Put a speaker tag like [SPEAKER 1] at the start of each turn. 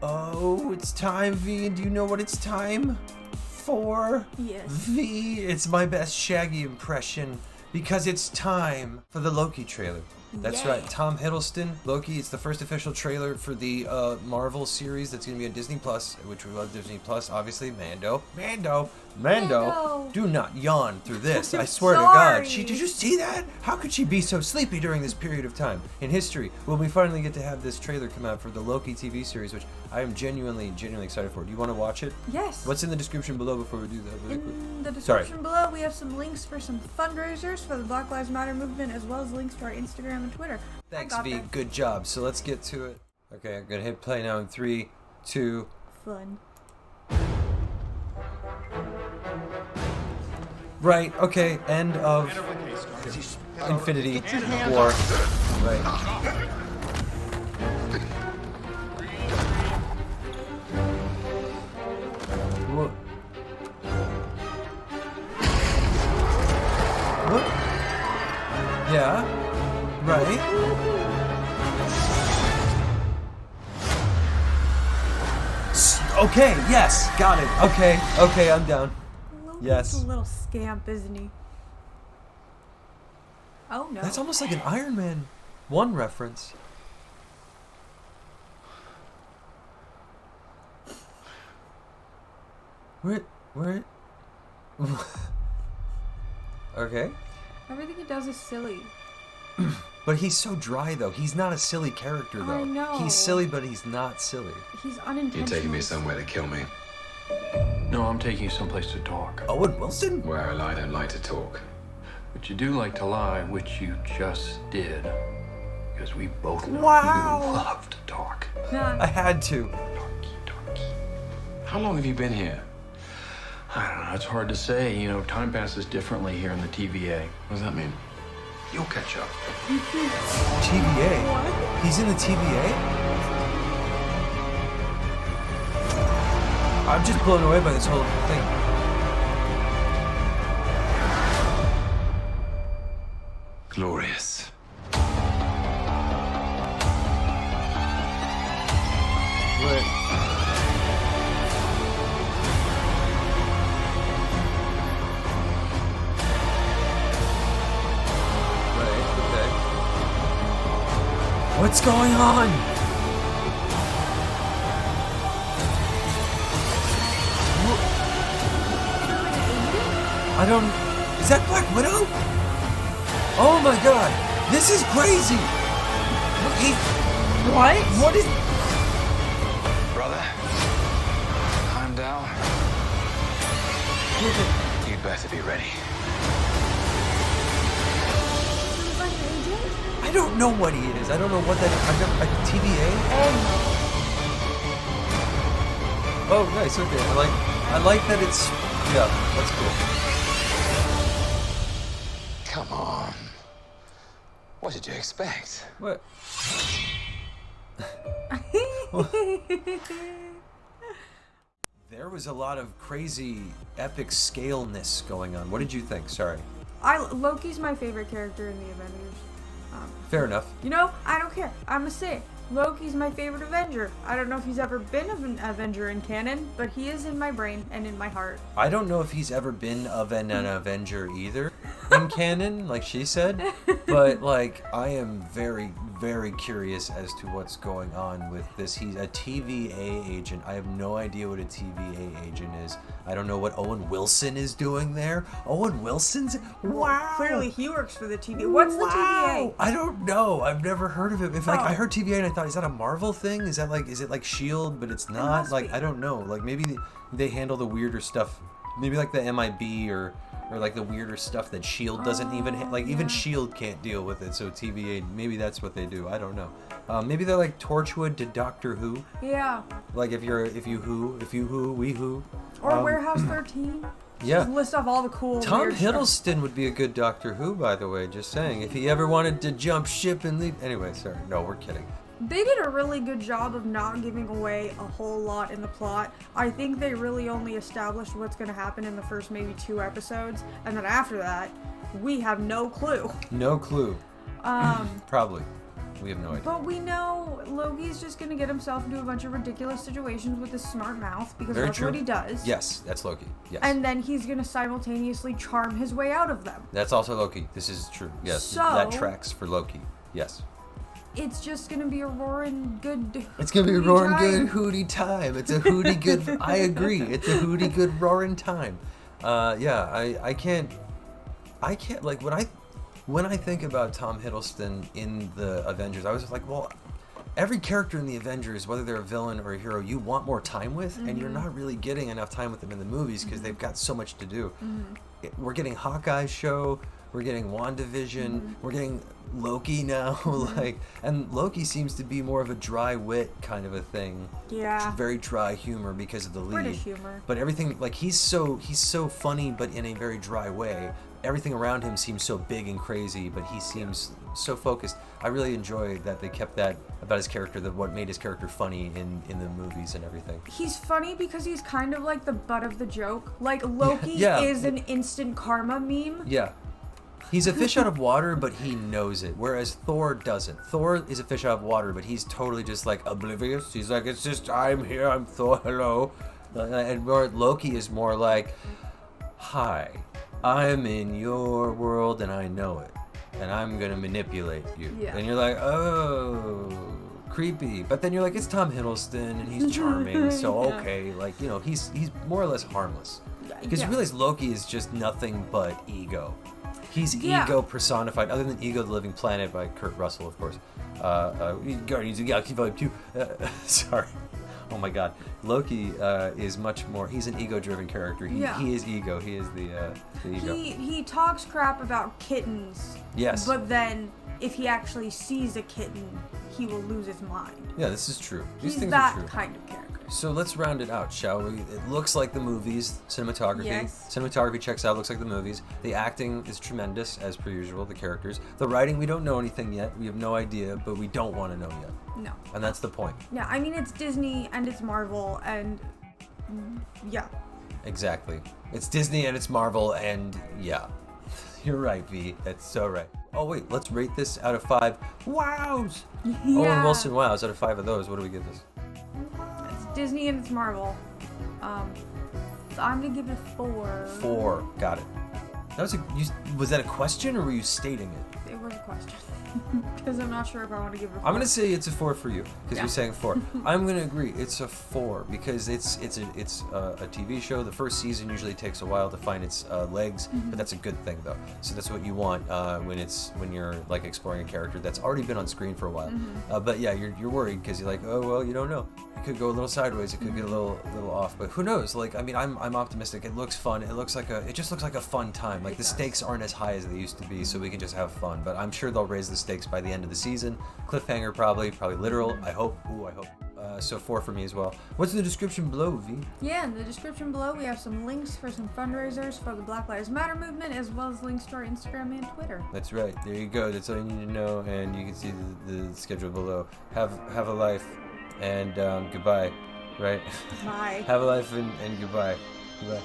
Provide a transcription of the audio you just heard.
[SPEAKER 1] Oh, it's time, V. And do you know what it's time for?
[SPEAKER 2] Yes.
[SPEAKER 1] V. It's my best Shaggy impression because it's time for the Loki trailer. That's right, Tom Hiddleston, Loki. It's the first official trailer for the Marvel series that's going to be on Disney Plus, which we love Disney Plus, obviously. Mando. Do not yawn through this. I swear to God. Did you see that? How could she be so sleepy during this period of time in history when we finally get to have this trailer come out for the Loki TV series, which I am genuinely excited for. Do you want to watch it?
[SPEAKER 2] Yes.
[SPEAKER 1] What's in the description below before we do that? Really quick?
[SPEAKER 2] In the description below, we have some links for some fundraisers for the Black Lives Matter movement, as well as links to our Instagram and Twitter.
[SPEAKER 1] Thanks, V. Good job. So let's get to it. Okay, I'm going to hit play now in 3, 2...
[SPEAKER 2] Fun.
[SPEAKER 1] Right, okay, end of Infinity War. Right. What? What? Yeah, right. Okay, yes, got it. Okay, I'm down. Yes.
[SPEAKER 2] He's a little scamp, isn't he? Oh no.
[SPEAKER 1] That's almost like an Iron Man 1 reference. Where? Okay.
[SPEAKER 2] Everything he does is silly.
[SPEAKER 1] But he's so dry, though. He's not a silly character, though.
[SPEAKER 2] I know.
[SPEAKER 1] He's silly, but he's not silly.
[SPEAKER 2] He's unintentional.
[SPEAKER 3] You're taking me somewhere to kill me.
[SPEAKER 4] No, I'm taking you someplace to talk.
[SPEAKER 1] Owen Wilson?
[SPEAKER 3] Well, I don't like to talk.
[SPEAKER 4] But you do like to lie, which you just did. Because we both know
[SPEAKER 1] Wow.
[SPEAKER 4] you love to talk.
[SPEAKER 1] I had to.
[SPEAKER 4] Talky.
[SPEAKER 3] How long have you been here?
[SPEAKER 4] I don't know, it's hard to say. You know, time passes differently here in the TVA.
[SPEAKER 3] What does that mean?
[SPEAKER 4] You'll catch up.
[SPEAKER 1] TVA?
[SPEAKER 2] What?
[SPEAKER 1] He's in the TVA? I'm just blown away by this whole thing.
[SPEAKER 3] Glorious.
[SPEAKER 1] Right. Okay. What's going on? I don't... Is that Black Widow? Oh my God! This is crazy!
[SPEAKER 2] What?
[SPEAKER 1] What is...
[SPEAKER 3] Brother, calm down. You'd better be ready.
[SPEAKER 1] I don't know what he is. I don't know what that is. I've never... TVA? Oh, nice. Okay. I like that it's... Yeah, that's cool.
[SPEAKER 3] Come on. What did you expect?
[SPEAKER 1] What? There was a lot of crazy epic scaleness going on. What did you think? Sorry.
[SPEAKER 2] Loki's my favorite character in the Avengers.
[SPEAKER 1] Fair enough.
[SPEAKER 2] You know, I don't care. I'm gonna say it. Loki's my favorite Avenger. I don't know if he's ever been an Avenger in canon, but he is in my brain and in my heart.
[SPEAKER 1] I don't know if he's ever been an Avenger either in canon, like she said. But, like, I am very, very curious as to what's going on with this. He's a TVA agent. I have no idea what a TVA agent is. I don't know what Owen Wilson is doing there. Owen Wilson's... Wow!
[SPEAKER 2] Clearly he works for the TVA. What's the TVA?
[SPEAKER 1] I don't know. I've never heard of it. If I heard TVA and I thought, is that a Marvel thing? Is it like S.H.I.E.L.D., but it's not?
[SPEAKER 2] It
[SPEAKER 1] Like,
[SPEAKER 2] be.
[SPEAKER 1] I don't know. Like, maybe they handle the weirder stuff. Maybe like the MIB or like the weirder stuff that S.H.I.E.L.D. doesn't even... even S.H.I.E.L.D. can't deal with it, so TVA, maybe that's what they do. I don't know. Maybe they're like Torchwood to Doctor Who.
[SPEAKER 2] Yeah.
[SPEAKER 1] Like if you who, we who.
[SPEAKER 2] Or Warehouse 13.
[SPEAKER 1] Yeah.
[SPEAKER 2] Just list off all the cool
[SPEAKER 1] Tom
[SPEAKER 2] weird stuff.
[SPEAKER 1] Hiddleston would be a good Doctor Who, by the way, just saying. If he ever wanted to jump ship and leave... Anyway, sorry. No, we're kidding.
[SPEAKER 2] They did a really good job of not giving away a whole lot in the plot. I think they really only established what's going to happen in the first maybe 2 episodes, and then after that, we have no clue.
[SPEAKER 1] No clue. Probably. We have no idea.
[SPEAKER 2] But we know Loki's just gonna get himself into a bunch of ridiculous situations with his smart mouth because
[SPEAKER 1] Very
[SPEAKER 2] that's
[SPEAKER 1] true.
[SPEAKER 2] what he does.
[SPEAKER 1] Yes, that's Loki. Yes.
[SPEAKER 2] And then he's gonna simultaneously charm his way out of them.
[SPEAKER 1] That's also Loki. This is true. Yes.
[SPEAKER 2] So-
[SPEAKER 1] that tracks for Loki. Yes.
[SPEAKER 2] It's just gonna be a roaring good.
[SPEAKER 1] It's gonna be a
[SPEAKER 2] hooty
[SPEAKER 1] roaring
[SPEAKER 2] time.
[SPEAKER 1] good hootie time. It's a hootie good. I agree. It's a hootie good roaring time. Yeah. I can't like when I think about Tom Hiddleston in the Avengers, I was just like, well, every character in the Avengers, whether they're a villain or a hero, you want more time with, and you're not really getting enough time with them in the movies because they've got so much to do. We're getting Hawkeye's show. We're getting WandaVision. We're getting Loki now. And Loki seems to be more of a dry wit kind of a thing.
[SPEAKER 2] Yeah.
[SPEAKER 1] Very dry humor because of the lead.
[SPEAKER 2] British humor.
[SPEAKER 1] But everything, like, he's so funny, but in a very dry way. Everything around him seems so big and crazy, but he seems so focused. I really enjoy that they kept that about his character, what made his character funny in the movies and everything.
[SPEAKER 2] He's funny because he's kind of like the butt of the joke. Like, Loki
[SPEAKER 1] Yeah.
[SPEAKER 2] is an instant karma meme.
[SPEAKER 1] Yeah. He's a fish out of water, but he knows it, whereas Thor doesn't. Thor is a fish out of water, but he's totally just, like, oblivious. He's like, it's just, I'm here, I'm Thor, hello. And Loki is more like, hi, I'm in your world and I know it, and I'm gonna manipulate you.
[SPEAKER 2] Yeah.
[SPEAKER 1] And you're like, oh, creepy. But then you're like, it's Tom Hiddleston and he's charming, so
[SPEAKER 2] Yeah.
[SPEAKER 1] okay. Like, you know, he's more or less harmless. Because
[SPEAKER 2] Yeah.
[SPEAKER 1] you realize Loki is just nothing but ego. He's
[SPEAKER 2] Yeah.
[SPEAKER 1] ego personified, other than Ego the Living Planet by Kurt Russell, of course. Guardians of the Galaxy Volume 2. Sorry. Oh my god. Loki is much more, he's an ego-driven character. He is ego. He is the ego.
[SPEAKER 2] He talks crap about kittens.
[SPEAKER 1] Yes.
[SPEAKER 2] But then, if he actually sees a kitten, he will lose his mind.
[SPEAKER 1] Yeah, this is true. These
[SPEAKER 2] He's
[SPEAKER 1] things
[SPEAKER 2] that
[SPEAKER 1] are true.
[SPEAKER 2] kind of character.
[SPEAKER 1] So let's round it out, shall we? It looks like the movies, cinematography.
[SPEAKER 2] Yes.
[SPEAKER 1] Cinematography checks out, looks like the movies. The acting is tremendous, as per usual, the characters. The writing, we don't know anything yet. We have no idea, but we don't want to know yet.
[SPEAKER 2] No.
[SPEAKER 1] And that's the point.
[SPEAKER 2] Yeah, I mean, it's Disney and it's Marvel and yeah.
[SPEAKER 1] Exactly. It's Disney and it's Marvel, and yeah. You're right, V. That's so right. Oh, wait, let's rate this out of 5 wows! Owen
[SPEAKER 2] Yeah.
[SPEAKER 1] Wilson wows. Out of 5 of those, what do we give this?
[SPEAKER 2] It's Disney and it's Marvel. I'm gonna give it a 4.
[SPEAKER 1] 4. Got it. That was that a question, or were you stating it?
[SPEAKER 2] It was a question. Because I'm not sure if I want to give it a 4.
[SPEAKER 1] I'm gonna say it's a 4 for you because
[SPEAKER 2] Yeah.
[SPEAKER 1] you're saying 4. I'm gonna agree. It's a 4 because it's a TV show. The first season usually takes a while to find its legs, but that's a good thing though. So that's what you want when you're like exploring a character that's already been on screen for a while. But yeah, you're worried because you're like, oh well, you don't know. It could go a little sideways. It could get a little off. But who knows? Like, I mean, I'm optimistic. It looks fun. It just looks like a fun time. Like the stakes aren't as high as they used to be, so we can just have fun. But I'm sure they'll raise the stakes by the end of the season. Cliffhanger probably literal. I hope. Ooh, I hope. So 4 for me as well. What's in the description below, V?
[SPEAKER 2] Yeah, in the description below we have some links for some fundraisers for the Black Lives Matter movement, as well as links to our Instagram and Twitter.
[SPEAKER 1] That's right. There you go. That's all you need to know, and you can see the schedule below. Have a life, and goodbye. Right?
[SPEAKER 2] Bye.
[SPEAKER 1] Have a life and goodbye. Goodbye.